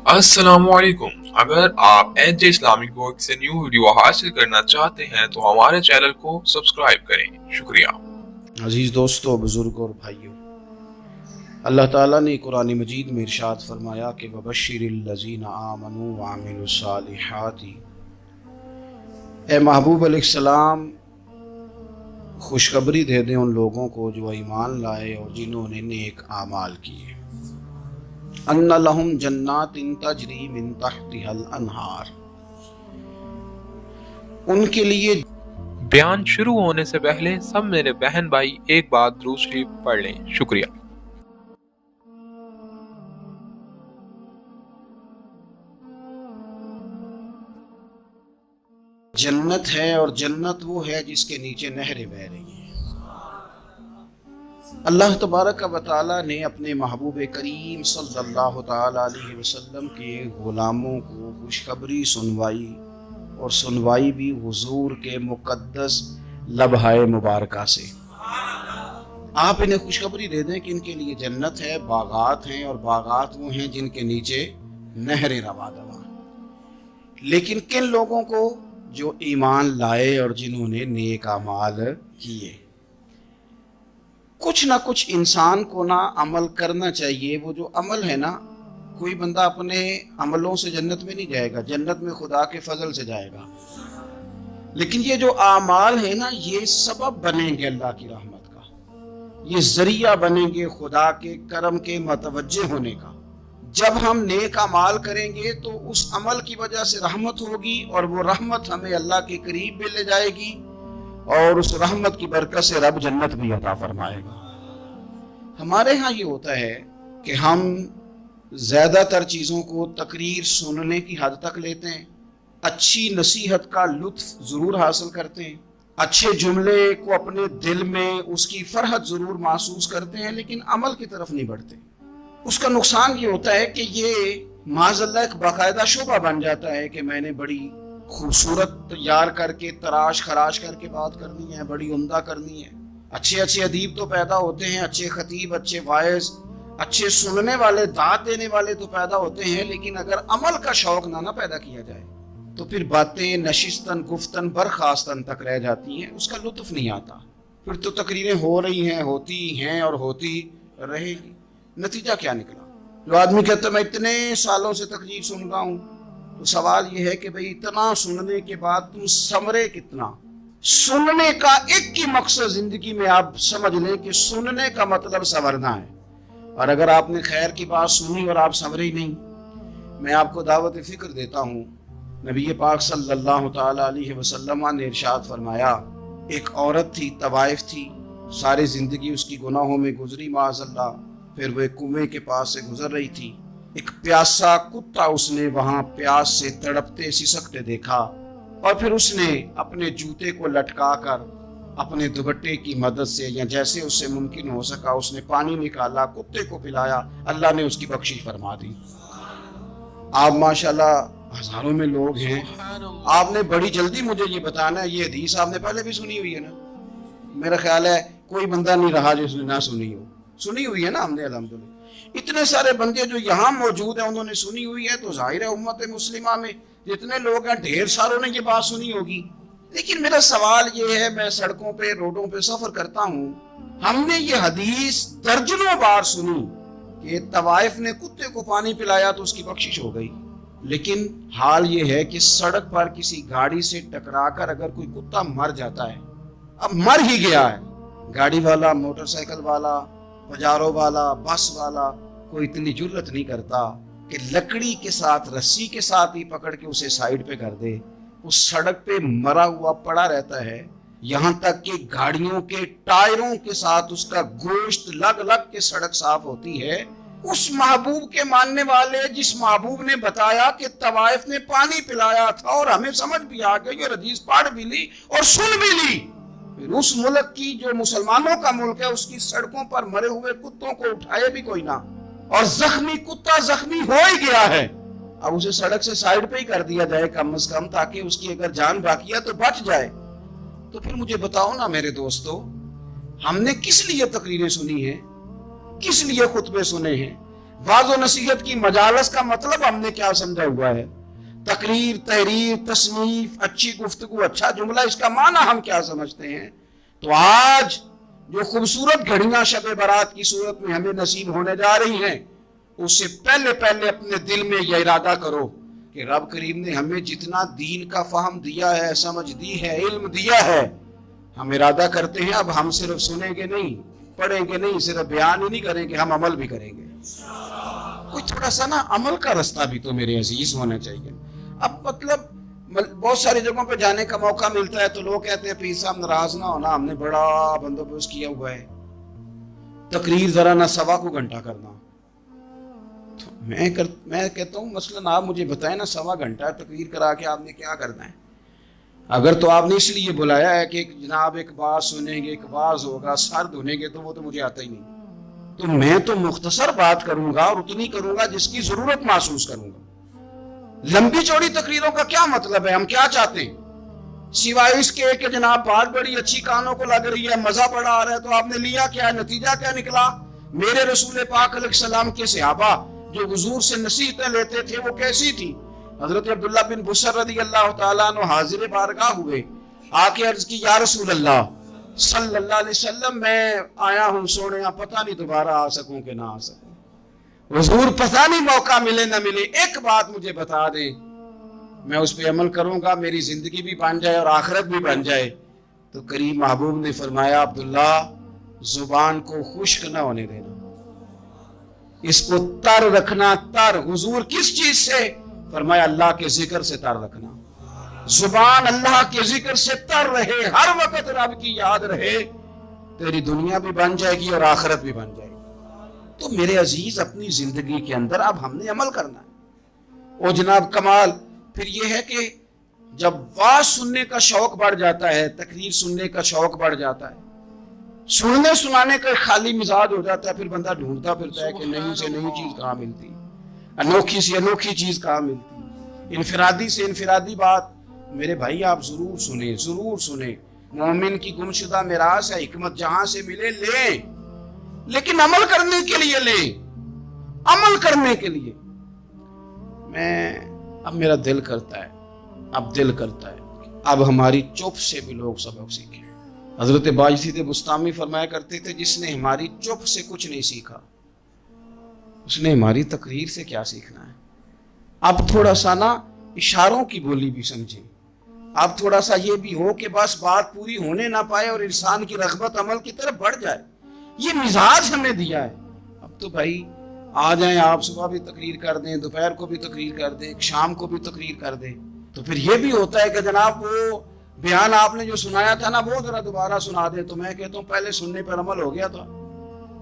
अस्सलामुअलैकुम। अगर आप एज इस्लामिक वर्क से न्यू वीडियो हासिल करना चाहते हैं तो हमारे चैनल को सब्सक्राइब करें। शुक्रिया। अजीज़ दोस्तों, बुज़ुर्गों और भाइयों, अल्लाह ताला ने कुरान मजीद में इरशाद फरमाया कि वबश्शिरिल्लज़ीना आमनू व अमिलुस्सालिहाति, ए महबूब अलैहिस्सलाम, खुशखबरी दे दें उन लोगों को जो ईमान लाए और जिन्होंने नेक आमाल किए। अन्ना लहुम जन्नातिन तजरी मिन तहतिहल अनहार, उनके लिए। बयान शुरू होने से पहले सब मेरे बहन भाई एक बार दुरूद शरीफ पढ़ लें। शुक्रिया। जन्नत है और जन्नत वो है जिसके नीचे नहरें बह रही हैं। अल्लाह तबारक व तआला ने अपने महबूब करीम सल्लल्लाहु तआला अलैहि वसल्लम के गुलामों को खुशखबरी सुनवाई, और सुनवाई भी हुजूर के मुकद्दस लम्हाए मुबारका से। आप इन्हें खुशखबरी दे दें कि इनके लिए जन्नत है, बागात हैं, और बागात वो हैं जिनके नीचे नहरें रवा दवा। लेकिन किन लोगों को? जो ईमान लाए और जिन्होंने नेक अमाल किए। कुछ ना कुछ इंसान को ना अमल करना चाहिए। वो जो अमल है ना, कोई बंदा अपने अमलों से जन्नत में नहीं जाएगा, जन्नत में खुदा के फजल से जाएगा। लेकिन ये जो आमाल है ना, ये सबब बनेंगे अल्लाह की रहमत का, ये जरिया बनेंगे खुदा के करम के मतवज्जे होने का। जब हम नेक अमाल करेंगे तो उस अमल की वजह से रहमत होगी, और वो रहमत हमें अल्लाह के करीब भी ले जाएगी, और उस रहमत की बरकत से रब जन्नत भी अता फरमाएगा। हमारे यहाँ ये होता है कि हम ज्यादातर चीज़ों को तकरीर सुनने की हद तक लेते हैं, अच्छी नसीहत का लुत्फ ज़रूर हासिल करते हैं, अच्छे जुमले को अपने दिल में उसकी फरहत ज़रूर महसूस करते हैं, लेकिन अमल की तरफ नहीं बढ़ते। उसका नुकसान ये होता है कि ये माज़अल्लाह एक बाकायदा शोबा बन जाता है कि मैंने बड़ी खूबसूरत तैयार करके तराश खराश करके बात करनी है, बड़ी उम्दा करनी है। अच्छे अच्छे अदीब तो पैदा होते हैं, अच्छे खतीब, अच्छे वाइज, अच्छे सुनने वाले, दाद देने वाले तो पैदा होते हैं, लेकिन अगर अमल का शौक ना पैदा किया जाए तो फिर बातें नशिस्तन गुफ्तन बरखास्तन तक रह जाती हैं, उसका लुत्फ नहीं आता। फिर तो तकरीरें हो रही हैं, होती हैं और होती रहेगी। नतीजा क्या निकला? जो आदमी कहता है मैं इतने सालों से तकरीर सुन रहा हूँ, तो सवाल ये है कि भाई इतना सुनने के बाद तुम समरे कितना? सुनने का एक ही मकसद जिंदगी में आप समझ लें कि सुनने का मतलब संवरना है। और अगर आपने खैर की बात सुनी और आप संवरे ही नहीं, मैं आपको दावत फिक्र देता हूँ। नबी पाक सल्लल्लाहु तआला अलैहि वसल्लम ने इरशाद फरमाया, एक औरत थी, तवाइफ थी, सारी जिंदगी उसकी गुनाहों में गुजरी माज़अल्लाह। फिर वो एक कुएं के पास से गुजर रही थी, एक प्यासा कुत्ता उसने वहां प्यास से तड़पते सिसकते देखा, और फिर उसने अपने जूते को लटका कर अपने दुपट्टे की मदद से, या जैसे उससे मुमकिन हो सका, उसने पानी निकाला, कुत्ते को पिलाया। अल्लाह ने उसकी बख्शिश फरमा दी। आप माशाल्लाह हजारों में लोग हैं, आपने बड़ी जल्दी मुझे ये बताना है, ये हदीस आपने पहले भी सुनी हुई है ना? मेरा ख्याल है कोई बंदा नहीं रहा जिसने ना सुनी हो। सुनी हुई है ना हमने अल्हम्दुलिल्लाह। इतने सारे बंदे जो यहाँ मौजूद हैं उन्होंने सुनी हुई है, तो जाहिर है उम्मत मुस्लिमा में जितने लोग हैं ढेर सारों ने ये बात सुनी होगी। लेकिन मेरा सवाल ये है, मैं सड़कों पे रोडों पे सफर करता हूँ, हमने ये हदीस दर्जनों बार सुनी कि तवाइफ ने कुत्ते को पानी पिलाया तो उसकी बख्शिश हो गई। लेकिन हाल ये है कि सड़क पर किसी गाड़ी से टकराकर अगर कोई कुत्ता मर जाता है, अब मर ही गया है, गाड़ी वाला, मोटरसाइकिल वाला, बाजारों वाला, बस वाला, कोई इतनी जुर्रत नहीं करता कि लकड़ी के साथ, रस्सी के साथ ही पकड़ के उसे साइड पे कर दे। उस सड़क पे मरा हुआ पड़ा रहता है, यहाँ तक कि गाड़ियों के टायरों के साथ उसका गोश्त लग लग के सड़क साफ होती है। उस महबूब के मानने वाले, जिस महबूब ने बताया कि तवाइफ ने पानी पिलाया था, और हमें समझ भी आ गई और हदीस पढ़ भी ली और सुन भी ली, फिर उस मुल्क की जो मुसलमानों का मुल्क है उसकी सड़कों पर मरे हुए कुत्तों को उठाए भी कोई ना, और जख्मी कुत्ता जख्मी हो ही गया है, अब उसे सड़क से साइड पे ही कर दिया जाए कम से कम, ताकि उसकी अगर जान बाकी है तो बच जाए। तो फिर मुझे बताओ ना मेरे दोस्तों, हमने किस लिए तकरीरें सुनी हैं, किस लिए खुतबे सुने हैं? वाज़ व नसीहत की मजालस का मतलब हमने क्या समझा हुआ है? तकरीर, तहरीर, तसनीफ, अच्छी गुफ्तगू, अच्छा जुमला, इसका माना हम क्या समझते हैं? तो आज जो खूबसूरत घड़ियां शब बारात की सूरत में हमें नसीब होने जा रही हैं, उससे पहले पहले अपने दिल में यह इरादा करो कि रब करीम ने हमें जितना दीन का फहम दिया है, समझ दी है, इल्म दिया है, हम इरादा करते हैं अब हम सिर्फ सुनेंगे नहीं, पढ़ेंगे नहीं, सिर्फ बयान ही नहीं करेंगे, हम अमल भी करेंगे। कोई थोड़ा सा ना अमल का रास्ता भी तो मेरे अजीज होना चाहिए। अब मतलब बहुत सारी जगहों पे जाने का मौका मिलता है तो लोग कहते हैं पीर साहब नाराज ना होना, हमने बड़ा बंदोबस्त किया हुआ है, तकरीर जरा ना सवा को घंटा करना। तो मैं कहता हूँ मसलन आप मुझे बताएं ना, सवा घंटा तकरीर करा के आपने क्या करना है? अगर तो आपने इसलिए बुलाया है कि जनाब एक बात सुनेंगे, एक वाज होगा, सर धुनेंगे, तो वो तो मुझे आता ही नहीं। तो मैं तो मुख्तसर बात करूंगा और उतनी करूंगा जिसकी जरूरत महसूस करूंगा। लंबी चौड़ी तकरीरों का क्या मतलब है? हम क्या चाहते हैं सिवाय इसके कि जनाब बात बड़ी अच्छी कानों को लग रही है, मजा बड़ा आ रहा है, तो आपने लिया क्या? नतीजा क्या निकला? मेरे रसूल पाक अलैहिस्सलाम के सहाबा जो हुजूर से नसीहतें लेते थे वो कैसी थी? हजरत अब्दुल्ला बिन बुसर रज़ी अल्लाह तआला अन्हु हाजिर बारगाह हुए, आके अर्ज की या रसूल अल्लाह सल्लल्लाहु अलैहि वसल्लम, मैं आया हूँ सोने, पता नहीं दोबारा आ सकूं कि ना आ सकूं। हुजूर पता नहीं मौका मिले ना मिले, एक बात मुझे बता दे, मैं उस पर अमल करूंगा, मेरी जिंदगी भी बन जाए और आखिरत भी बन जाए। तो करीम महबूब ने फरमाया अब्दुल्ला, जुबान को खुश्क ना होने देना, इसको तर रखना। तर हुजूर किस चीज से? फरमाया अल्लाह के जिक्र से तर रखना। जुबान अल्लाह के जिक्र से तर रहे, हर वक्त रब की याद रहे, तेरी दुनिया भी बन जाएगी और आखिरत भी बन जाएगी। तो मेरे अजीज अपनी जिंदगी के अंदर अब हमने अमल करना है। और जनाब कमाल फिर यह है कि जब वाज सुनने का शौक बढ़ जाता है, तकरीर सुनने का शौक बढ़ जाता है, सुनने सुनाने का खाली मिजाज हो जाता है, फिर बंदा ढूंढता फिरता है कि नई से नई चीज कहाँ मिलती, अनोखी से अनोखी चीज कहाँ मिलती, इनफिरादी से इनफिरादी बात। मेरे भाई आप जरूर सुने, जरूर सुने। मोमिन की गुमशुदा मिरास है, हिकमत जहां से मिले ले, लेकिन अमल करने के लिए ले, अमल करने के लिए। अब मेरा दिल करता है, अब हमारी चुप से भी लोग सबक सीखें। हजरत बाजिद बुस्तामी फरमाया करते थे, जिसने हमारी चुप से कुछ नहीं सीखा उसने हमारी तकरीर से क्या सीखना है। अब थोड़ा सा ना इशारों की बोली भी समझे, अब थोड़ा सा ये भी हो कि बस बात पूरी होने ना पाए और इंसान की रग़बत अमल की तरफ बढ़ जाए। ये मिजाज हमें दिया है। अब तो भाई आ जाएं आप, सुबह भी तकरीर कर दें, दोपहर को भी तकरीर कर दें, शाम को भी तकरीर कर दें, तो फिर ये भी होता है कि जनाब वो बयान आपने जो सुनाया था ना वो जरा दोबारा सुना दें। तो मैं कहता हूँ पहले सुनने पर अमल हो गया तो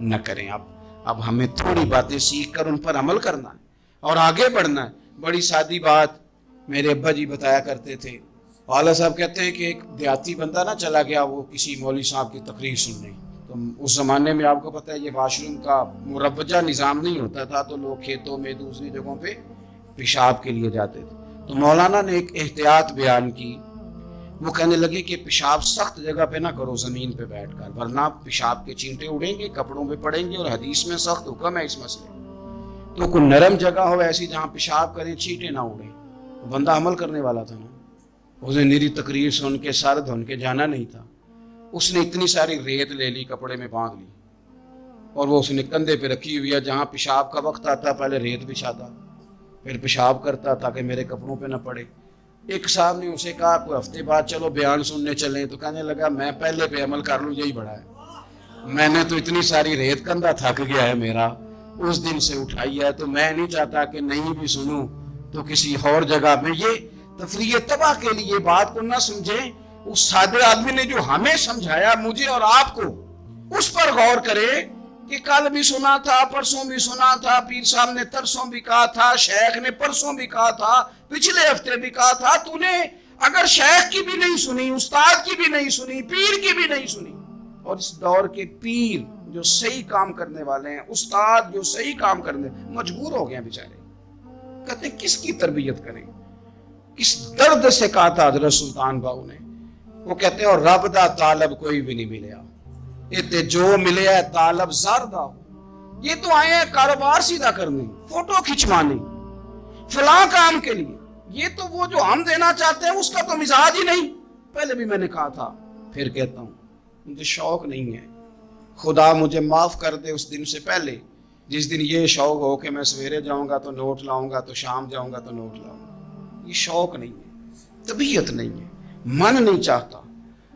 न करें। अब हमें थोड़ी बातें सीख कर उन पर अमल करना है और आगे बढ़ना है। बड़ी सादी बात मेरे अब्बा जी बताया करते थे। वाला साहब कहते हैं कि एक देहाती बंदा ना चला गया वो किसी मौलवी साहब की तकरीर सुनने। तो उस ज़माने में आपको पता है ये वाशरूम का मुरवजा निज़ाम नहीं होता था, तो लोग खेतों में दूसरी जगहों पे पेशाब के लिए जाते थे। तो मौलाना ने एक एहतियात बयान की। वो कहने लगे कि पेशाब सख्त जगह पे ना करो, ज़मीन पे बैठकर, वरना पेशाब के चींटे उड़ेंगे, कपड़ों पे पड़ेंगे, और हदीस में सख्त हुक्म है इस मसले। तो कोई नरम जगह हो ऐसी जहाँ पेशाब करें चींटे ना उड़े। तो बंदा अमल करने वाला था ना, उसे निरी तकरीर सुन के सर धुन के जाना नहीं था। उसने इतनी सारी रेत ले ली, कपड़े में बांध ली, और वो उसने कंधे पे रखी हुई है। जहाँ पेशाब का वक्त आता पहले रेत बिछाता, फिर पेशाब करता ताकि मेरे कपड़ों पे न पड़े। एक साहब ने उसे कहा कोई हफ्ते बाद चलो बयान सुनने चलें। तो कहने लगा मैं पहले पे अमल कर लूँ, यही बड़ा है। मैंने तो इतनी सारी रेत, कंधा थक गया है मेरा, उस दिन से उठाई है। तो मैं नहीं चाहता कि नहीं भी सुनूं तो किसी और जगह में। ये तफरीह तबाह के लिए बात को ना समझे। उस सादे आदमी ने जो हमें समझाया, मुझे और आपको, उस पर गौर करे कि कल भी सुना था, परसों भी सुना था, पीर साहब ने तरसों भी कहा था, शेख ने परसों भी कहा था, पिछले हफ्ते भी कहा था। तूने अगर शेख की भी नहीं सुनी, उस्ताद की भी नहीं सुनी, पीर की भी नहीं सुनी, और इस दौर के पीर जो सही काम करने वाले हैं, उस्ताद जो सही काम करने, मजबूर हो गए बेचारे। कहते किसकी तरबियत करें। किस दर्द से कहा था हजरत सुल्तान बाहू ने। वो कहते हैं और रब दा तालब कोई भी नहीं मिले, इते जो मिले तालब ज़रदा हो। ये तो आए हैं कारोबार सीधा करने, फोटो खिंचवाने, फलां काम के लिए। ये तो वो जो हम देना चाहते हैं उसका तो मिजाज ही नहीं। पहले भी मैंने कहा था, फिर कहता हूं, मुझे शौक नहीं है। खुदा मुझे माफ कर दे उस दिन से पहले जिस दिन ये शौक हो कि मैं सवेरे जाऊंगा तो नोट लाऊंगा, तो शाम जाऊंगा तो नोट लाऊंगा। ये शौक नहीं है, तबीयत नहीं है, मन नहीं चाहता।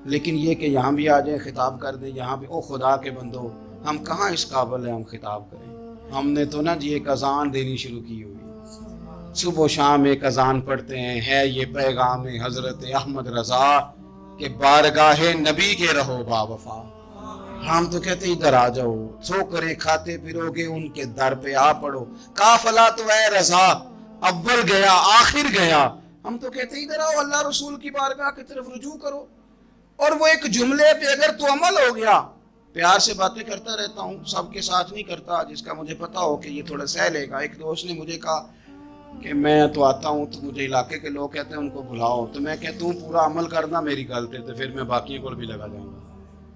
लेकिन ये कि यहाँ भी आ जाए खिताब कर दे, यहाँ भी, ओ खुदा के बंदो, हम कहाँ इस काबिल है हम खिताब करें। हमने तो ना जी एक अजान देनी शुरू की हुई, सुबह शाम एक अजान पढ़ते हैं, है ये पैगाम हजरत अहमद रजा के बारगाहे नबी के रहो बावफा। हम तो कहते इधर आ जाओ, सो करे खाते फिरोगे उनके दर पे आ पड़ो, काफला तो है रजा, अव्वल गया आखिर गया। हम तो कहते इधर आओ, अल्लाह रसूल की बारगाह की तरफ रुजू करो। और वो एक जुमले पे अगर तो अमल हो गया, प्यार से बातें करता रहता हूँ, सबके साथ नहीं करता, जिसका मुझे पता हो कि ये थोड़ा सह लेगा। एक दोस्त ने मुझे कहा कि मैं तो आता हूँ तो मुझे इलाके के लोग कहते हैं उनको बुलाओ, तो मैं कहता हूँ पूरा अमल करना मेरी गलती है, तो फिर मैं बाकियों को भी लगा जाऊंगा।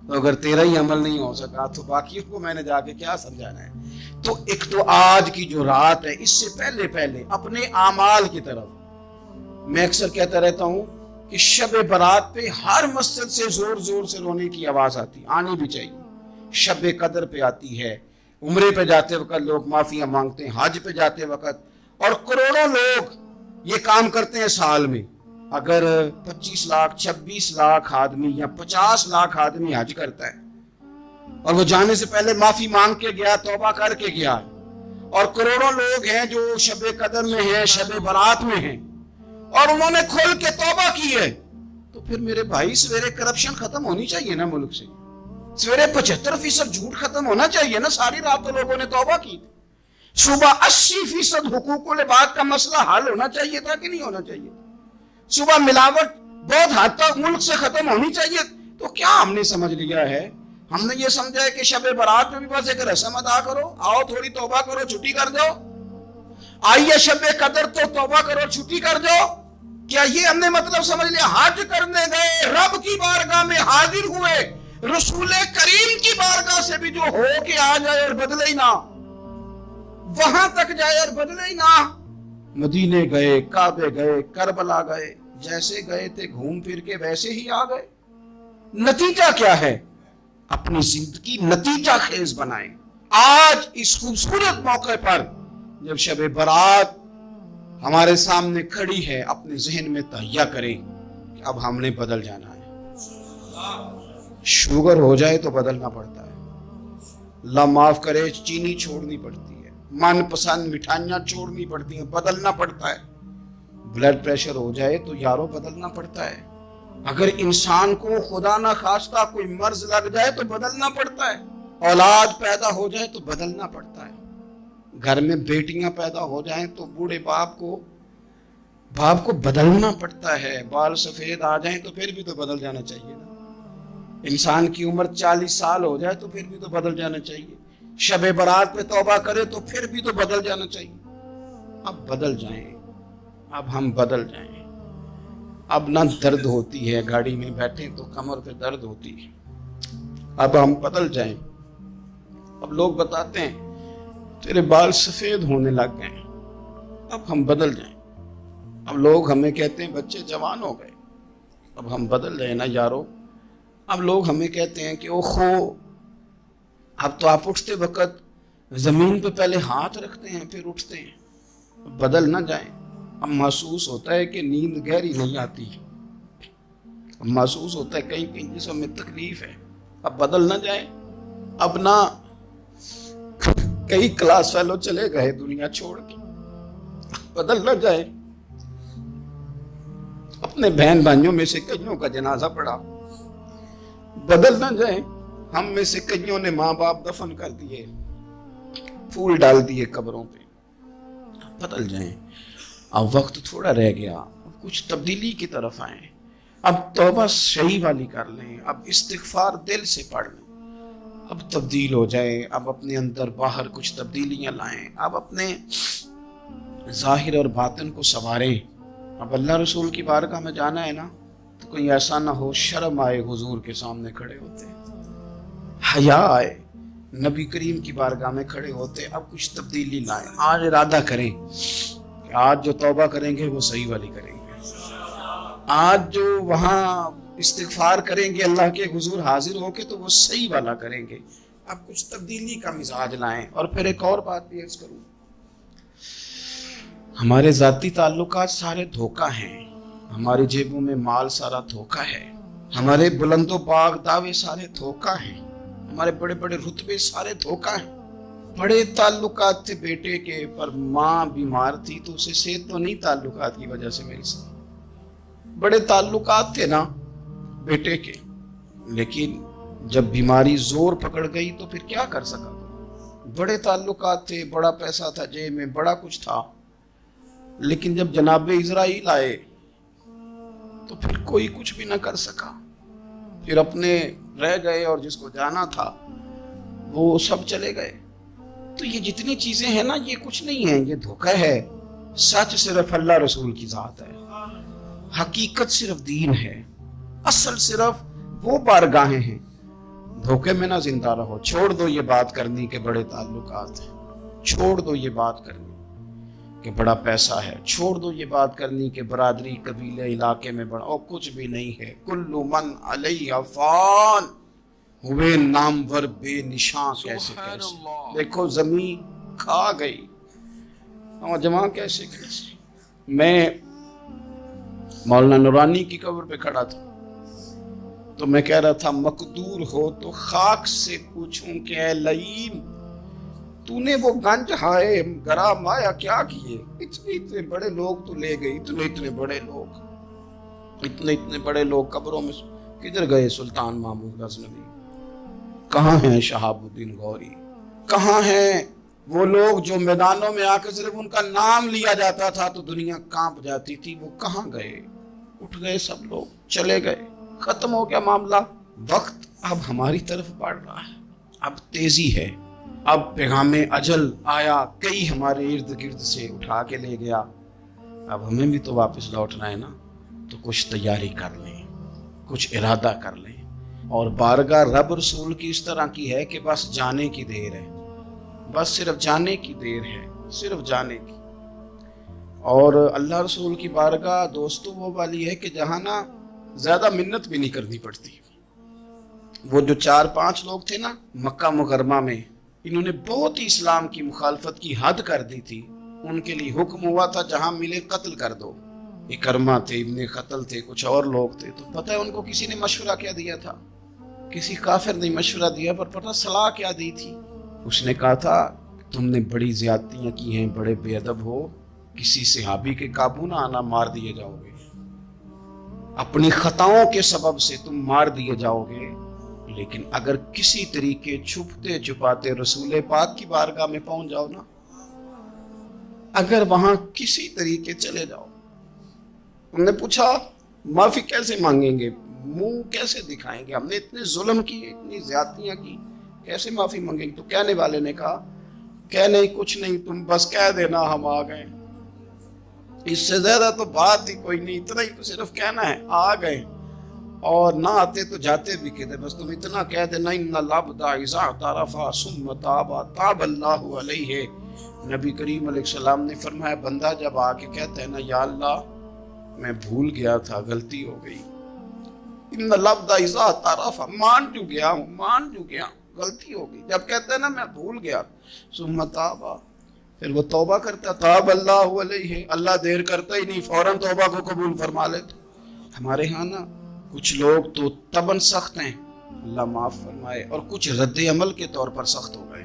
तो अगर तेरा ही अमल नहीं हो सका तो बाकियों को मैंने जाके क्या समझाना है। तो एक तो आज की जो रात है, इससे पहले पहले अपने आमाल की तरफ मैं अक्सर कहता रहता हूँ कि शब बारात पे हर मस्जिद से जोर जोर से रोने की आवाज आती, आनी भी चाहिए। शब कदर पे आती है, उम्रे पे जाते वक्त लोग माफिया मांगते हैं, हज पे जाते वक्त, और करोड़ों लोग ये काम करते हैं साल में। अगर 25 लाख 26 लाख आदमी या 50 लाख आदमी हज करता है और वो जाने से पहले माफी मांग के गया, तौबा करके गया, और करोड़ों लोग हैं जो शब कदर में हैं, शब बारात में हैं, और उन्होंने खुल के तौबा की है, तो फिर मेरे भाई सवेरे करप्शन खत्म होनी चाहिए ना मुल्क से। सवेरे 75% झूठ खत्म होना चाहिए ना। सारी रात तो लोगों ने तौबा की, सुबह 80% हुकूकुल इबाद का मसला हल होना चाहिए था कि नहीं होना चाहिए। सुबह मिलावट बहुत हद तक मुल्क से खत्म होनी चाहिए। तो क्या हमने समझ लिया है, हमने ये समझा है कि शब बारात में भी बस एक रस्म अदा करो, आओ थोड़ी तौबा करो छुट्टी कर जाओ, आइए शब कदर तो तौबा करो छुट्टी कर जाओ। क्या ये हमने मतलब समझ लिया? हज करने गए, रब की बारगाह में हाजिर हुए, रसूल करीम की बारगाह से भी जो हो के आ जाए और बदले ही ना, वहां तक जाए और बदले ही ना। मदीने गए, काबे गए, करबला गए, जैसे गए थे घूम फिर के वैसे ही आ गए। नतीजा क्या है? अपनी जिंदगी नतीजा खेज बनाएं। आज इस खूबसूरत मौके पर जब शब बारात हमारे सामने खड़ी है, अपने जहन में तहैया करें कि अब हमने बदल जाना है। शुगर हो जाए तो बदलना पड़ता है, अल्लाह माफ करे, चीनी छोड़नी पड़ती है, मनपसंद मिठाइयां छोड़नी पड़ती हैं, बदलना पड़ता है। ब्लड प्रेशर हो जाए तो यारों बदलना पड़ता है। अगर इंसान को खुदा ना खास्ता कोई मर्ज लग जाए तो बदलना पड़ता है। औलाद पैदा हो जाए तो बदलना पड़ता है। घर में बेटियां पैदा हो जाएं तो बूढ़े बाप को बदलना पड़ता है। बाल सफेद आ जाएं तो फिर भी तो बदल जाना चाहिए ना। इंसान की उम्र 40 साल हो जाए तो फिर भी तो बदल जाना चाहिए। शब बारात पे तौबा करे तो फिर भी तो बदल जाना चाहिए। अब बदल जाएं, अब हम बदल जाएं। अब ना दर्द होती है, गाड़ी में बैठे तो कमर पे दर्द होती है। अब हम बदल जाएं। अब लोग बताते हैं तेरे बाल सफेद होने लग गए, अब हम बदल जाएं। अब लोग हमें कहते हैं बच्चे जवान हो गए, अब हम बदल जाए ना यारो। अब लोग हमें कहते हैं कि ओहो, अब तो आप उठते वक्त जमीन पे पहले हाथ रखते हैं फिर उठते हैं। बदल ना जाए। अब महसूस होता है कि नींद गहरी नहीं आती, अब महसूस होता है कहीं कहीं जिसमें हमें तकलीफ है। अब बदल ना जाए। अब ना कई क्लास फेलो चले गए दुनिया छोड़ के, बदल ना जाए। अपने बहन भाइयों में से कईयों का जनाजा पड़ा, बदल ना जाए। हम में से कईयों ने माँ बाप दफन कर दिए, फूल डाल दिए कब्रों पे, बदल जाएं। अब वक्त थोड़ा रह गया, अब कुछ तब्दीली की तरफ आए। अब तौबा सही वाली कर लें, अब इस्तिगफार दिल से पढ़ लें, अब तब्दील हो जाए। अब अपने अंदर बाहर कुछ तब्दीलियां लाएं, अब अपने जाहिर और बातिन को संवारें। अब अल्लाह रसूल की बारगाह में जाना है ना, तो कोई ऐसा ना हो शर्म आए हुजूर के सामने खड़े होते, हया आए, नबी करीम की बारगाह में खड़े होते, अब कुछ तब्दीली लाएं, आज इरादा करें कि आज जो तौबा करेंगे वो सही वाली करेंगे, आज जो वहाँ इस्तिगफार करेंगे अल्लाह के हुजूर हाजिर होके तो वो सही वाला करेंगे, अब कुछ तब्दीली का मिजाज लाएं। और फिर एक और बात भी अर्ज करूं, हमारे जाती ताल्लुकात सारे धोखा हैं, हमारी जेबों में माल सारा धोखा है, हमारे बुलंदो बाग दावे सारे धोखा हैं, हमारे बड़े बड़े रुतबे सारे धोखा हैं। बड़े ताल्लुकात थे बेटे के, पर माँ बीमार थी तो उसे सेहत तो नहीं ताल्लुकात की वजह से मिल सकी। बड़े ताल्लुकात थे ना बेटे के, लेकिन जब बीमारी जोर पकड़ गई तो फिर क्या कर सका। बड़े ताल्लुकात थे, बड़ा पैसा था जेब में, बड़ा कुछ था, लेकिन जब जनाब इजराइल आए तो फिर कोई कुछ भी ना कर सका, फिर अपने रह गए और जिसको जाना था वो सब चले गए। तो ये जितनी चीजें हैं ना, ये कुछ नहीं है, ये धोखा है। सच सिर्फ अल्लाह रसूल की जात है, हकीकत सिर्फ दीन है, असल सिर्फ वो बारगाहें हैं। धोखे में ना जिंदा रहो, छोड़ दो ये बात करनी के बड़े ताल्लुकात हैं, छोड़ दो ये बात करनी कि बड़ा पैसा है, छोड़ दो ये बात करनी कि बरादरी कबीले इलाके में बड़ा, और कुछ भी नहीं है। कुल्लु मन अलैहा फान, हुए नामवर बेनिशान कैसे कैसे, देखो जमीन खा गई और जमा कैसे कैसे। मैं मौलाना नूरानी की कब्र पे खड़ा था तो मैं कह रहा था, मकदूर हो तो खाक से पूछूं कि ऐ लईम, तूने वो गंज हाय गरा माया क्या किए, इतने इतने बड़े लोग तू ले गई, इतने इतने बड़े लोग, इतने इतने बड़े लोग कब्रों में किधर गए। सुल्तान महमूद गजनवी कहाँ हैं, शहाबुद्दीन गौरी कहाँ हैं, वो लोग जो मैदानों में आकर सिर्फ उनका नाम लिया जाता था तो दुनिया कांप जाती थी, वो कहाँ गए। उठ गए सब लोग, चले गए, खत्म हो गया मामला। वक्त अब हमारी तरफ बढ़ रहा है, अब तेजी है, अब पैगामे अजल आया, कई हमारे इर्द गिर्द से उठा के ले गया, अब हमें भी तो वापस लौटना है ना। तो कुछ तैयारी कर लें, कुछ इरादा कर लें। और बारगाह रब रसूल की इस तरह की है कि बस जाने की देर है, बस सिर्फ जाने की देर है, सिर्फ जाने की। और अल्लाह रसूल की बारगाह दोस्तों वो वाली है कि जहाँ ना ज्यादा मिन्नत भी नहीं करनी पड़ती। वो जो 4-5 लोग थे ना मक्का मुकरमा में, इन्होंने बहुत ही इस्लाम की मुखालफत की हद कर दी थी, उनके लिए हुक्म हुआ था जहां मिले कत्ल कर दो। इकरमा थे, इब्ने खतल थे, कुछ और लोग थे। तो पता है उनको किसी ने मशवरा क्या दिया था, किसी काफिर ने मशवरा दिया, पर पता सलाह क्या दी थी। उसने कहा था तुमने बड़ी ज्यादतियां की हैं, बड़े बेअदब हो, किसी सहाबी के काबू ना आना, मार दिए जाओगे, अपनी खताओं के सबब से तुम मार दिए जाओगे। लेकिन अगर किसी तरीके छुपते छुपाते रसूल पाक की बारगाह में पहुंच जाओ ना, अगर वहां किसी तरीके चले जाओ। उन्होंने पूछा माफी कैसे मांगेंगे, मुंह कैसे दिखाएंगे, हमने इतने जुल्म किए, इतनी ज्यादतियां की, कैसे माफी मांगेंगे। तो कहने वाले ने कहा कह नहीं कुछ नहीं, तुम बस कह देना हम आ गए, इससे ज्यादा तो बात ही कोई नहीं, इतना ही तो सिर्फ कहना है आ गए, और ना आते तो जाते भी कहते, बस तुम इतना कह देना इन्ना लब्दा इज़ा तारफा सुम्मा ताबा ताबल्लाहु अलैहि। नबी करीम अलैहिस्सलाम ने फरमाया बंदा जब आके कहता है ना या अल्लाह मैं भूल गया था, गलती हो गई, इन्ना लब्दा इज़ा तारफा, मान चुक गया हूँ, मान चुक गया, गलती हो गई। जब कहते हैं ना मैं भूल गया, सुम्मा ताबा, फिर वो तौबा करता, ताबल्लाहु अलैहि, अल्लाह देर करता ही नहीं, फौरन तौबा को कबूल फरमा लेते। हमारे यहाँ ना कुछ लोग तो तबन सख्त हैं, अल्लाह माफ फरमाए, और कुछ रद्द अमल के तौर पर सख्त हो गए।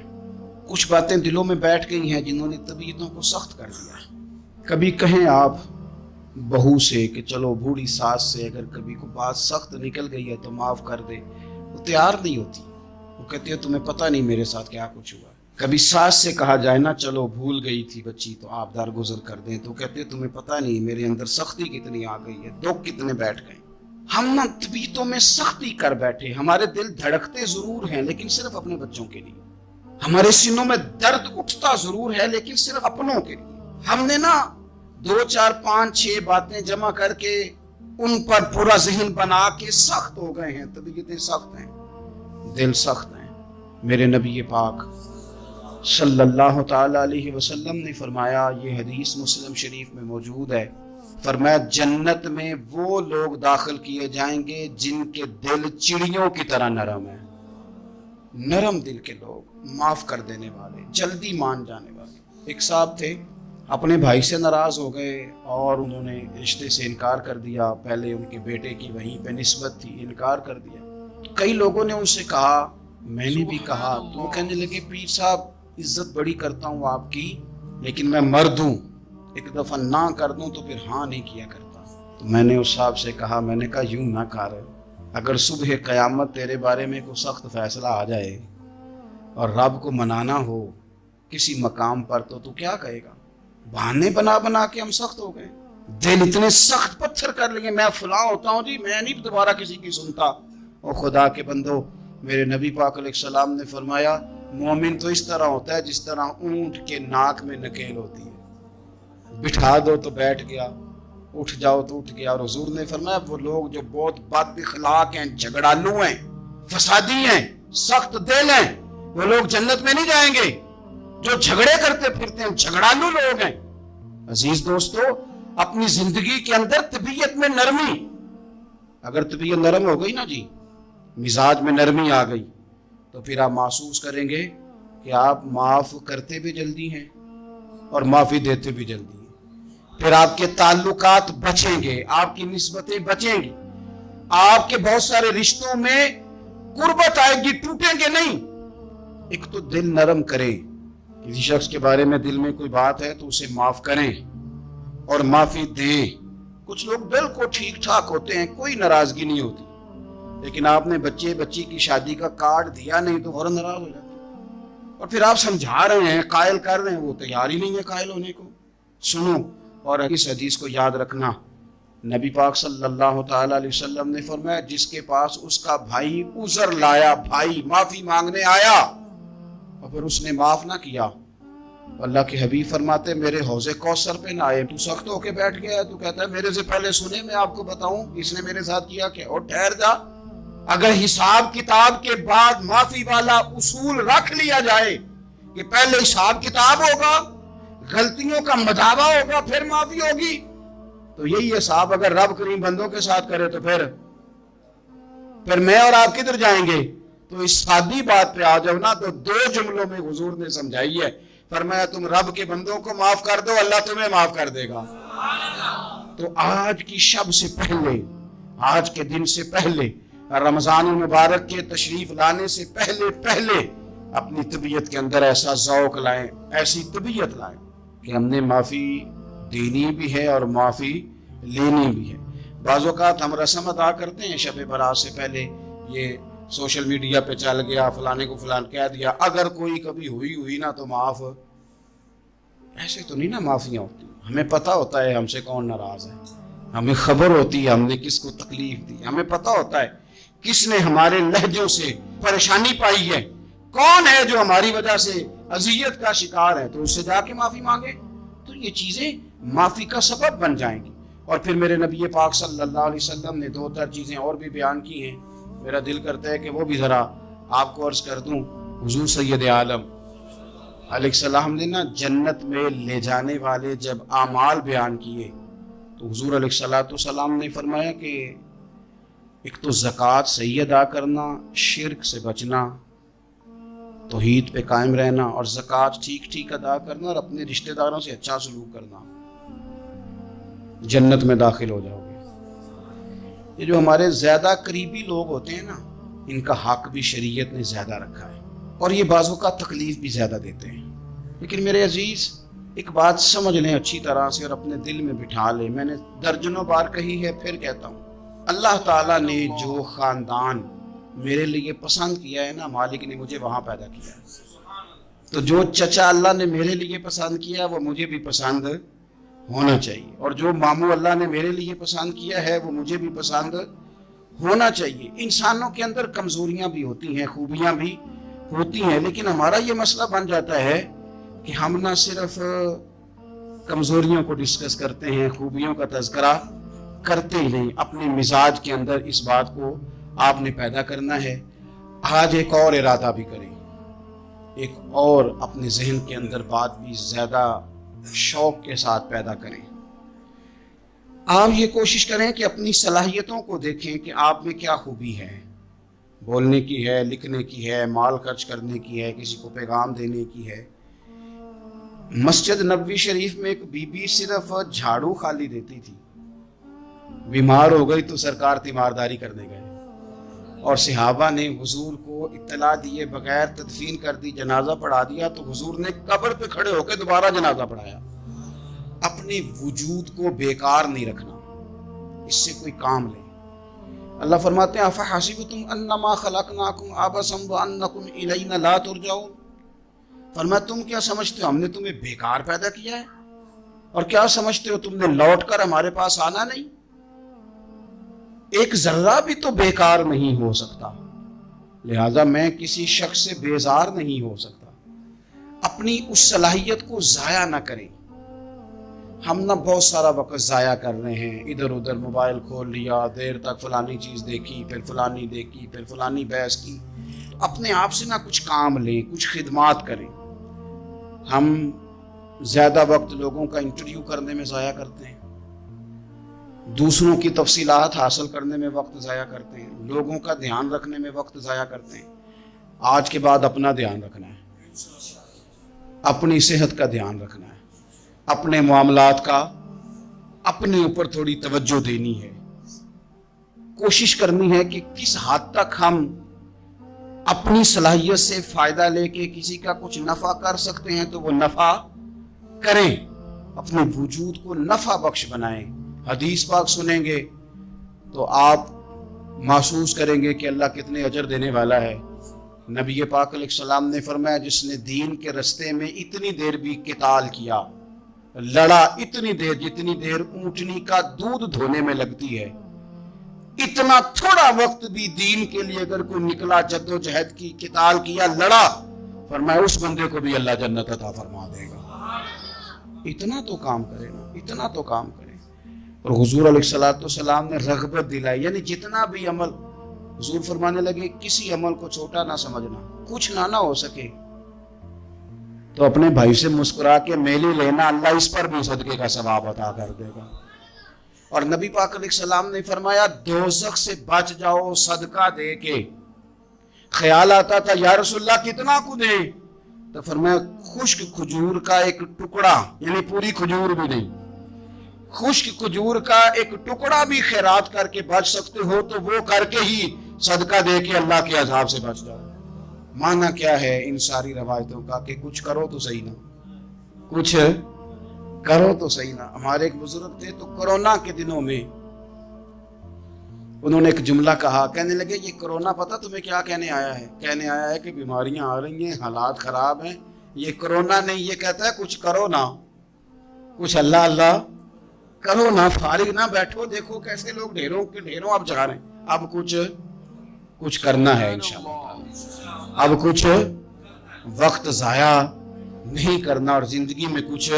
कुछ बातें दिलों में बैठ गई हैं जिन्होंने तबीयतों को सख्त कर दिया। कभी कहें आप बहू से कि चलो बूढ़ी सास से अगर कभी को बात सख्त निकल गई है तो माफ कर दे, वो तैयार नहीं होती, वो कहती है तुम्हें पता नहीं मेरे साथ क्या कुछ हुआ। कभी सास से कहा जाए ना चलो भूल गई थी बच्ची तो आप दरगुजर कर दें, तो कहते हैं तुम्हें पता नहीं मेरे अंदर सख्ती कितनी आ गई है, दुख कितने बैठ गए। हम ना तबीयतों में सख्ती कर बैठे, हमारे दिल धड़कते जरूर हैं लेकिन सिर्फ अपने बच्चों के लिए, हमारे सीनों में दर्द उठता जरूर है लेकिन सिर्फ अपनों के लिए। हमने ना 2, 4, 5, 6 बातें जमा करके उन पर पूरा जहन बना के सख्त हो गए हैं, तबीयतें सख्त हैं, दिल सख्त हैं। میرے نبی پاک صلی اللہ تعالی علیہ وسلم نے فرمایا، یہ حدیث مسلم شریف میں موجود ہے، فرمایا جنت میں وہ لوگ داخل کیے جائیں گے جن کے دل چڑیوں کی طرح نرم ہیں، نرم دل کے لوگ، معاف کر دینے والے، جلدی مان جانے والے۔ ایک صاحب تھے، اپنے بھائی سے ناراض ہو گئے اور انہوں نے رشتے سے انکار کر دیا، پہلے ان کے بیٹے کی وہیں پہ نسبت تھی، انکار کر دیا۔ کئی لوگوں نے ان سے کہا، میں نے بھی کہا، تو وہ کہنے لگے پیر صاحب عزت بڑی کرتا ہوں آپ کی، لیکن میں مرد ہوں، ایک دفعہ نہ کر دوں تو پھر ہاں نہیں کیا کرتا۔ تو میں نے اس صاحب سے کہا، میں نے کہا یوں نہ کر، اگر صبح قیامت تیرے بارے میں کوئی سخت فیصلہ آ جائے اور رب کو منانا ہو کسی مقام پر تو کیا کہے گا؟ بہانے بنا بنا کے ہم سخت ہو گئے، دل اتنے سخت پتھر کر لیے، میں فلاں ہوتا ہوں جی، میں نہیں دوبارہ کسی کی سنتا۔ اور خدا کے بندو، میرے نبی پاک علیہ السلام نے فرمایا مومن تو اس طرح ہوتا ہے جس طرح اونٹ کے ناک میں نکیل ہوتی ہے، بٹھا دو تو بیٹھ گیا، اٹھ جاؤ تو اٹھ گیا۔ اور حضور نے فرمایا وہ لوگ جو بہت بد اخلاق ہیں، جھگڑالو ہیں، فسادی ہیں، سخت دل ہیں، وہ لوگ جنت میں نہیں جائیں گے۔ جو جھگڑے کرتے پھرتے ہیں، جھگڑالو لوگ ہیں۔ عزیز دوستو، اپنی زندگی کے اندر طبیعت میں نرمی، اگر طبیعت نرم ہو گئی نا جی، مزاج میں نرمی آ گئی، تو پھر آپ محسوس کریں گے کہ آپ معاف کرتے بھی جلدی ہیں اور معافی دیتے بھی جلدی ہیں۔ پھر آپ کے تعلقات بچیں گے، آپ کی نسبتیں بچیں گی، آپ کے بہت سارے رشتوں میں قربت آئے گی، ٹوٹیں گے نہیں۔ ایک تو دل نرم کریں، کسی شخص کے بارے میں دل میں کوئی بات ہے تو اسے معاف کریں اور معافی دیں۔ کچھ لوگ بالکل ٹھیک ٹھاک ہوتے ہیں، کوئی ناراضگی نہیں ہوتی، لیکن آپ نے بچی کی شادی کا کارڈ دیا نہیں تو فوراً ناراض ہو جاتے ہیں، اور پھر آپ سمجھا رہے ہیں، قائل کر رہے ہیں، وہ تیار ہی نہیں ہے قائل ہونے کو۔ سنو، اور اس حدیث کو یاد رکھنا، نبی پاک صلی اللہ تعالی علیہ وسلم نے فرمایا جس کے پاس اس کا بھائی عذر لایا، بھائی معافی مانگنے آیا اور پھر اس نے معاف نہ کیا، اللہ کے حبیب فرماتے میرے حوض کوثر پہ نہ آئے۔ تو سخت ہو کے بیٹھ گیا ہے، تو کہتا ہے میرے سے پہلے سنے، میں آپ کو بتاؤں اس نے میرے ساتھ کیا کیا، اور ٹھہر جا۔ اگر حساب کتاب کے بعد معافی والا اصول رکھ لیا جائے کہ پہلے حساب کتاب ہوگا، غلطیوں کا مداوع ہوگا، پھر معافی ہوگی، تو یہی حساب اگر رب کریم بندوں کے ساتھ کرے تو پھر میں اور آپ کدھر جائیں گے؟ تو اس سادی بات پہ آ جاؤ نا، تو دو جملوں میں حضور نے سمجھائی ہے، فرمایا تم رب کے بندوں کو معاف کر دو، اللہ تمہیں معاف کر دے گا۔ تو آج کی شب سے پہلے، آج کے دن سے پہلے، رمضان المبارک کے تشریف لانے سے پہلے اپنی طبیعت کے اندر ایسا ذوق لائیں، ایسی طبیعت لائیں کہ ہم نے معافی دینی بھی ہے اور معافی لینی بھی ہے۔ بعض اوقات ہم رسم ادا کرتے ہیں شب برات سے پہلے، یہ سوشل میڈیا پہ چل گیا، فلانے کو فلان کہہ دیا، اگر کوئی کبھی ہوئی نا تو معاف، ایسے تو نہیں نا معافیاں ہوتی۔ ہمیں پتہ ہوتا ہے ہم سے کون ناراض ہے، ہمیں خبر ہوتی ہے ہم نے کس کو تکلیف دی، ہمیں پتہ ہوتا ہے کس نے ہمارے لہجوں سے پریشانی پائی ہے، کون ہے جو ہماری وجہ سے اذیت کا شکار ہے، تو اس سے جا کے معافی مانگے، تو یہ چیزیں معافی کا سبب بن جائیں گی۔ اور پھر میرے نبی پاک صلی اللہ علیہ وسلم نے 2-4 چیزیں اور بھی بیان کی ہیں، میرا دل کرتا ہے کہ وہ بھی ذرا آپ کو عرض کر دوں۔ حضور سید عالم علیہ السلام نے نا جنت میں لے جانے والے جب اعمال بیان کیے تو حضور علیہ السلام نے فرمایا کہ ایک تو زکوٰۃ صحیح ادا کرنا، شرک سے بچنا، توحید پہ قائم رہنا، اور زکوٰۃ ٹھیک ادا کرنا، اور اپنے رشتہ داروں سے اچھا سلوک کرنا، جنت میں داخل ہو جاؤ گے۔ یہ جو ہمارے زیادہ قریبی لوگ ہوتے ہیں نا، ان کا حق بھی شریعت نے زیادہ رکھا ہے، اور یہ بعضوں کا تکلیف بھی زیادہ دیتے ہیں۔ لیکن میرے عزیز، ایک بات سمجھ لیں اچھی طرح سے اور اپنے دل میں بٹھا لیں، میں نے درجنوں بار کہی ہے، پھر کہتا ہوں، اللہ تعالیٰ نے جو خاندان میرے لیے پسند کیا ہے نا، مالک نے مجھے وہاں پیدا کیا ہے، تو جو چچا اللہ نے میرے لیے پسند کیا وہ مجھے بھی پسند ہونا چاہیے، اور جو ماموں اللہ نے میرے لیے پسند کیا ہے وہ مجھے بھی پسند ہونا چاہیے۔ انسانوں کے اندر کمزوریاں بھی ہوتی ہیں، خوبیاں بھی ہوتی ہیں، لیکن ہمارا یہ مسئلہ بن جاتا ہے کہ ہم نہ صرف کمزوریوں کو ڈسکس کرتے ہیں، خوبیوں کا تذکرہ کرتے ہی نہیں۔ اپنے مزاج کے اندر اس بات کو آپ نے پیدا کرنا ہے۔ آج ایک اور ارادہ بھی کریں، ایک اور اپنے ذہن کے اندر بات بھی زیادہ شوق کے ساتھ پیدا کریں۔ آپ یہ کوشش کریں کہ اپنی صلاحیتوں کو دیکھیں کہ آپ میں کیا خوبی ہے، بولنے کی ہے، لکھنے کی ہے، مال خرچ کرنے کی ہے، کسی کو پیغام دینے کی ہے۔ مسجد نبوی شریف میں ایک بی بی صرف جھاڑو خالی دیتی تھی، بیمار ہو گئی تو سرکار تیمارداری کرنے گئے، اور صحابہ نے حضور کو اطلاع دیے بغیر تدفین کر دی، جنازہ پڑھا دیا، تو حضور نے قبر پہ کھڑے ہو کے دوبارہ جنازہ پڑھایا۔ اپنے وجود کو بیکار نہیں رکھنا، اس سے کوئی کام لے۔ اللہ فرماتے ہیں افحسبتم انما خلقناکم عبثا وانکم الینا لا ترجعون، فرمایا تم کیا سمجھتے ہو ہم نے تمہیں بیکار پیدا کیا ہے، اور کیا سمجھتے ہو تم نے لوٹ کر ہمارے پاس آنا نہیں؟ ایک ذرہ بھی تو بیکار نہیں ہو سکتا، لہذا میں کسی شخص سے بیزار نہیں ہو سکتا۔ اپنی اس صلاحیت کو ضائع نہ کریں۔ ہم نہ بہت سارا وقت ضائع کر رہے ہیں، ادھر ادھر موبائل کھول لیا، دیر تک فلانی چیز دیکھی، پھر فلانی دیکھی، پھر فلانی بحث کی۔ اپنے آپ سے نہ کچھ کام لیں، کچھ خدمات کریں۔ ہم زیادہ وقت لوگوں کا انٹرویو کرنے میں ضائع کرتے ہیں، دوسروں کی تفصیلات حاصل کرنے میں وقت ضائع کرتے ہیں، لوگوں کا دھیان رکھنے میں وقت ضائع کرتے ہیں۔ آج کے بعد اپنا دھیان رکھنا ہے، اپنی صحت کا دھیان رکھنا ہے، اپنے معاملات کا اپنے اوپر تھوڑی توجہ دینی ہے، کوشش کرنی ہے کہ کس حد تک ہم اپنی صلاحیت سے فائدہ لے کے کسی کا کچھ نفع کر سکتے ہیں تو وہ نفع کریں، اپنے وجود کو نفع بخش بنائیں۔ حدیث پاک سنیں گے تو آپ محسوس کریں گے کہ اللہ کتنے اجر دینے والا ہے۔ نبی پاک علیہ السلام نے فرمایا جس نے دین کے رستے میں اتنی دیر بھی قتال کیا، لڑا، اتنی دیر جتنی دیر اونٹنی کا دودھ دھونے میں لگتی ہے، اتنا تھوڑا وقت بھی دین کے لیے اگر کوئی نکلا، جدوجہد کی، قتال کیا، لڑا، فرمایا اس بندے کو بھی اللہ جنت عطا فرما دے گا۔ اتنا تو کام کرے نا، اتنا تو کام کرے۔ اور حضور علیہ السلام نے رغبت دلائی، یعنی جتنا بھی عمل، حضور فرمانے لگے کسی عمل کو چھوٹا نہ سمجھنا، کچھ نہ ہو سکے تو اپنے بھائی سے مسکرا کے میلی لینا، اللہ اس پر بھی صدقے کا ثواب عطا کر دے گا۔ اور نبی پاک علیہ السلام نے فرمایا دوزخ سے بچ جاؤ صدقہ دے کے۔ خیال آتا تھا یا رسول اللہ کتنا کو دے، تو فرمایا خشک کھجور کا ایک ٹکڑا، یعنی پوری کھجور بھی نہیں، خشک کھجور کا ایک ٹکڑا بھی خیرات کر کے بچ سکتے ہو تو وہ کر کے ہی صدقہ دے کے اللہ کے عذاب سے بچ جاؤ۔ معنی کیا ہے ان ساری روایتوں کا کہ کچھ کرو تو صحیح نہ، کچھ کرو تو صحیح نہ۔ ہمارے ایک بزرگ تھے تو کرونا کے دنوں میں انہوں نے ایک جملہ کہا، کہنے لگے یہ کرونا پتہ تمہیں کیا کہنے آیا ہے؟ کہنے آیا ہے کہ بیماریاں آ رہی ہیں، حالات خراب ہیں، یہ کرونا نہیں، یہ کہتا ہے کچھ کرو نا، کچھ اللہ اللہ کرو نا، فارغ نہ بیٹھو، دیکھو کیسے لوگ ڈھیروں کے ڈھیروں اب جا رہے ہیں، اب کچھ کرنا ہے انشاءاللہ، اب کچھ وقت ضائع نہیں کرنا، اور زندگی میں کچھ،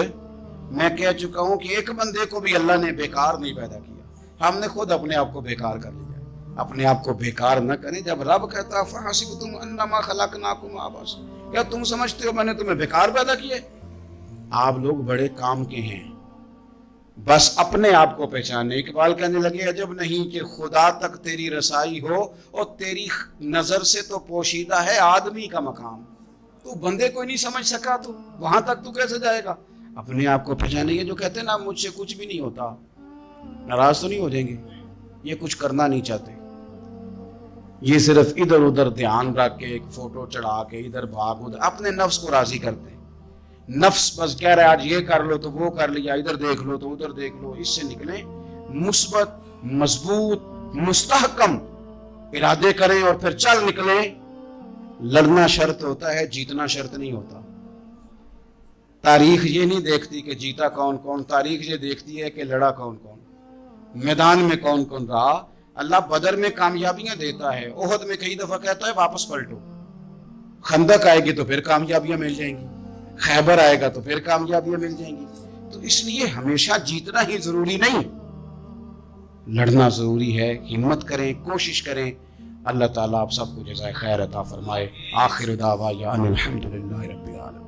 میں کہہ چکا ہوں کہ ایک بندے کو بھی اللہ نے بیکار نہیں پیدا کیا، ہم نے خود اپنے آپ کو بیکار کر لیا۔ اپنے آپ کو بیکار نہ کریں۔ جب رب کہتا فحسبتم انما خلقناکم عبثا، کیا تم سمجھتے ہو میں نے تمہیں بیکار پیدا کیا؟ آپ لوگ بڑے کام کے ہیں، بس اپنے آپ کو پہچانے۔ اقبال کہنے لگے عجب نہیں کہ خدا تک تیری رسائی ہو اور تیری نظر سے تو پوشیدہ ہے آدمی کا مقام، تو بندے کو نہیں سمجھ سکا تو وہاں تک تو کیسے جائے گا؟ اپنے آپ کو پہچانے۔ یہ جو کہتے ہیں نا مجھ سے کچھ بھی نہیں ہوتا، ناراض تو نہیں ہو جائیں گے، یہ کچھ کرنا نہیں چاہتے، یہ صرف ادھر ادھر دھیان رکھ کے ایک فوٹو چڑھا کے ادھر بھاگ ادھر اپنے نفس کو راضی کرتے ہیں۔ نفس بس کہہ رہا ہے آج یہ کر لو تو وہ کر لیا، ادھر دیکھ لو تو ادھر دیکھ لو۔ اس سے نکلیں، مثبت، مضبوط، مستحکم ارادے کریں اور پھر چل نکلیں۔ لڑنا شرط ہوتا ہے، جیتنا شرط نہیں ہوتا۔ تاریخ یہ نہیں دیکھتی کہ جیتا کون کون، تاریخ یہ دیکھتی ہے کہ لڑا کون کون، میدان میں کون کون رہا۔ اللہ بدر میں کامیابیاں دیتا ہے، احد میں کئی دفعہ کہتا ہے واپس پلٹو، خندق آئے گی تو پھر کامیابیاں مل جائیں گی، خیبر آئے گا تو پھر کامیابیاں مل جائیں گی۔ تو اس لیے ہمیشہ جیتنا ہی ضروری نہیں، لڑنا ضروری ہے۔ ہمت کریں، کوشش کریں، اللہ تعالیٰ آپ سب کو جزائے خیر عطا فرمائے. آخر دعوانا الحمدللہ رب العالمین.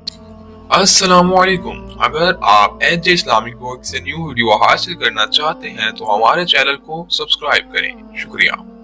السلام علیکم. اگر آپ ایج اسلامک ورک سے نیو ویڈیو حاصل کرنا چاہتے ہیں تو ہمارے چینل کو سبسکرائب کریں. شکریہ.